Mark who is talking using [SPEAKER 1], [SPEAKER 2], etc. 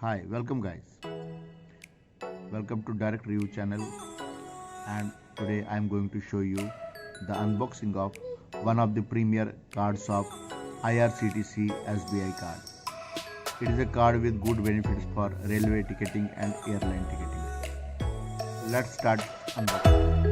[SPEAKER 1] Hi, welcome guys. Welcome to Direct Review channel, and today I am going to show you the unboxing of one of the premier cards of Irctc SBI card. It is a card with good benefits for railway ticketing and airline ticketing. Let's start unboxing.